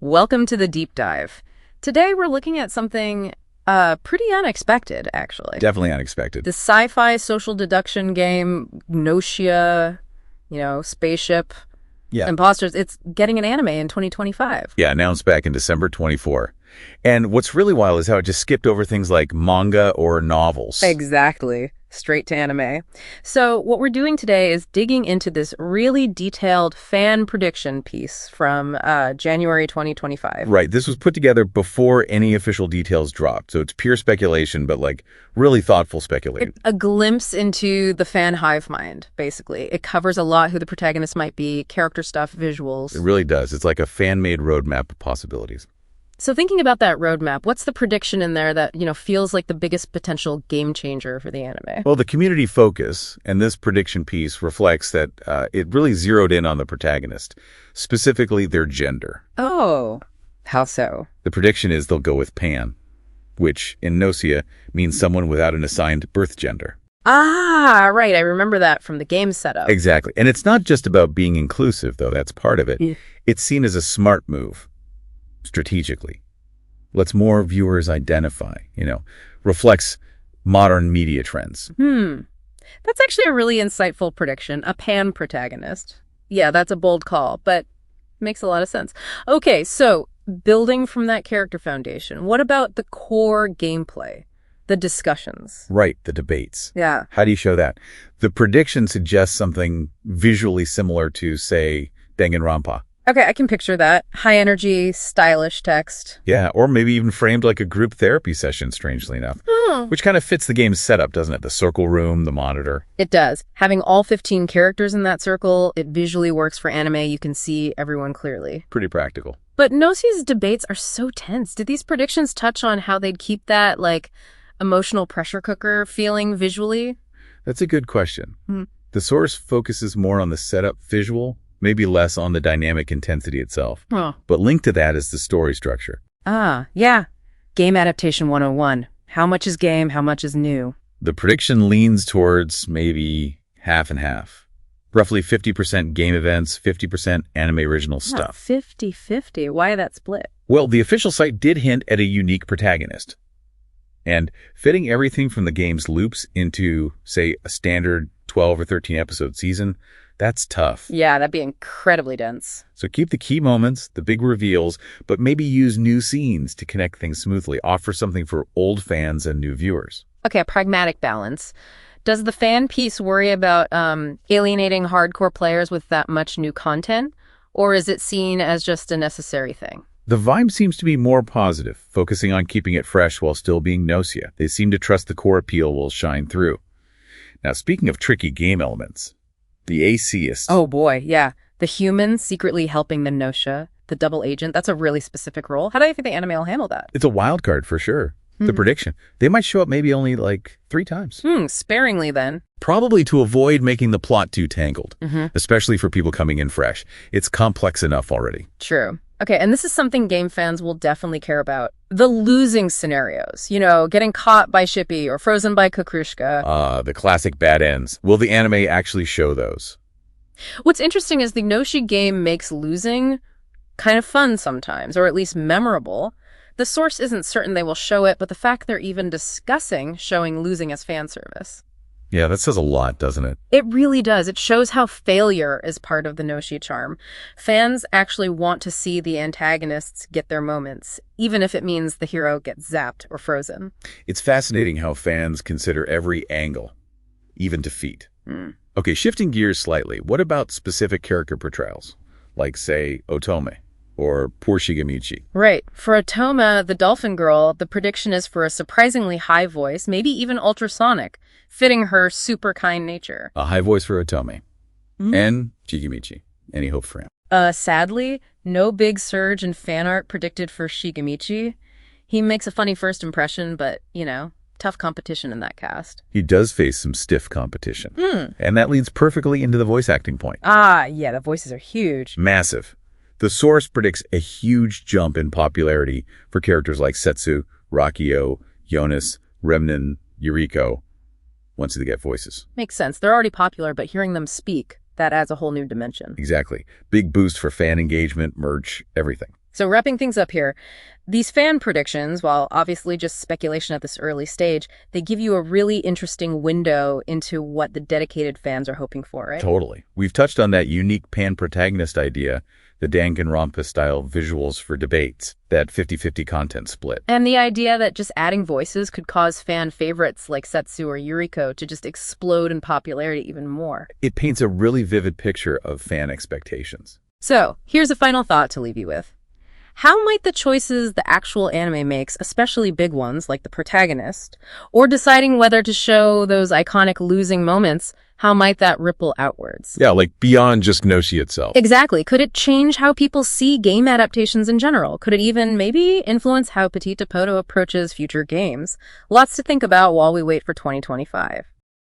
Welcome to the deep dive. Today we're looking at something pretty unexpected, actually. Definitely unexpected. The sci-fi social deduction game, Gnosia, spaceship, Yeah. imposters. It's getting an anime in 2025. Yeah, announced back in December 24. And what's really wild is how it just skipped over things like manga or novels. Exactly. Straight to anime. So what we're doing today is digging into this really detailed fan prediction piece from January 2025. Right. This was put together before any official details dropped. So it's pure speculation, but really thoughtful speculation. A glimpse into the fan hive mind, basically. It covers a lot who the protagonist might be, character stuff, visuals. It really does. It's like a fan-made roadmap of possibilities. So thinking about that roadmap, what's the prediction in there that, feels like the biggest potential game changer for the anime? Well, the community focus and this prediction piece reflects that it really zeroed in on the protagonist, specifically their gender. Oh, how so? The prediction is they'll go with pan, which in Gnosia means someone without an assigned birth gender. Ah, right. I remember that from the game setup. Exactly. And it's not just about being inclusive, though. That's part of it. Yeah. It's seen as a smart move, strategically. Lets more viewers identify, reflects modern media trends. That's actually a really insightful prediction. A pan protagonist. Yeah, that's a bold call, but makes a lot of sense. Okay, so building from that character foundation, what about the core gameplay? The discussions. Right, the debates. Yeah. How do you show that? The prediction suggests something visually similar to, say, Danganronpa. Okay, I can picture that. High energy, stylish text. Yeah, or maybe even framed like a group therapy session, strangely enough. Which kind of fits the game's setup, doesn't it? The circle room, the monitor. It does. Having all 15 characters in that circle, it visually works for anime. You can see everyone clearly. Pretty practical. But Gnosia's debates are so tense. Did these predictions touch on how they'd keep that, emotional pressure cooker feeling visually? That's a good question. The source focuses more on the setup visual, maybe less on the dynamic intensity itself. Oh. But linked to that is the story structure. Ah, yeah. Game Adaptation 101. How much is game, how much is new? The prediction leans towards maybe half and half. Roughly 50% game events, 50% anime original stuff. 50-50. Why that split? Well, the official site did hint at a unique protagonist. And fitting everything from the game's loops into, say, a standard 12 or 13 episode season, that's tough. Yeah, that'd be incredibly dense. So keep the key moments, the big reveals, but maybe use new scenes to connect things smoothly. Offer something for old fans and new viewers. Okay, a pragmatic balance. Does the fan piece worry about alienating hardcore players with that much new content? Or is it seen as just a necessary thing? The vibe seems to be more positive, focusing on keeping it fresh while still being Gnosia. They seem to trust the core appeal will shine through. Now, speaking of tricky game elements, the atheist. Oh boy, yeah. The human secretly helping the Gnosia, the double agent, that's a really specific role. How do you think the anime will handle that? It's a wild card for sure. The prediction. They might show up maybe only 3 times. Sparingly then. Probably to avoid making the plot too tangled, especially for people coming in fresh. It's complex enough already. True. Okay, and this is something game fans will definitely care about. The losing scenarios, getting caught by Shippy or frozen by Kukrushka. The classic bad ends. Will the anime actually show those? What's interesting is the Gnosia game makes losing kind of fun sometimes, or at least memorable. The source isn't certain they will show it, but the fact they're even discussing showing losing as fan service. Yeah, that says a lot, doesn't it? It really does. It shows how failure is part of the Gnosia charm. Fans actually want to see the antagonists get their moments, even if it means the hero gets zapped or frozen. It's fascinating how fans consider every angle, even defeat. Okay, shifting gears slightly, what about specific character portrayals? Like, say, Otome or poor Shigemichi. Right. For Otome, the dolphin girl, the prediction is for a surprisingly high voice, maybe even ultrasonic, fitting her super kind nature. A high voice for Otome. And Shigemichi. Any hope for him? Sadly, no big surge in fan art predicted for Shigemichi. He makes a funny first impression, but, tough competition in that cast. He does face some stiff competition. And that leads perfectly into the voice acting point. Ah, yeah, the voices are huge. Massive. The source predicts a huge jump in popularity for characters like Setsu, Rakio, Jonas, Remnen, Yuriko, once they get voices. Makes sense. They're already popular, but hearing them speak, that adds a whole new dimension. Exactly. Big boost for fan engagement, merch, everything. So wrapping things up here, these fan predictions, while obviously just speculation at this early stage, they give you a really interesting window into what the dedicated fans are hoping for, right? Totally. We've touched on that unique pan-protagonist idea, the Danganronpa-style visuals for debates, that 50-50 content split. And the idea that just adding voices could cause fan favorites like Setsu or Yuriko to just explode in popularity even more. It paints a really vivid picture of fan expectations. So, here's a final thought to leave you with. How might the choices the actual anime makes, especially big ones like the protagonist, or deciding whether to show those iconic losing moments, how might that ripple outwards? Yeah, like beyond just Gnosia itself. Exactly. Could it change how people see game adaptations in general? Could it even maybe influence how Petit Poto approaches future games? Lots to think about while we wait for 2025.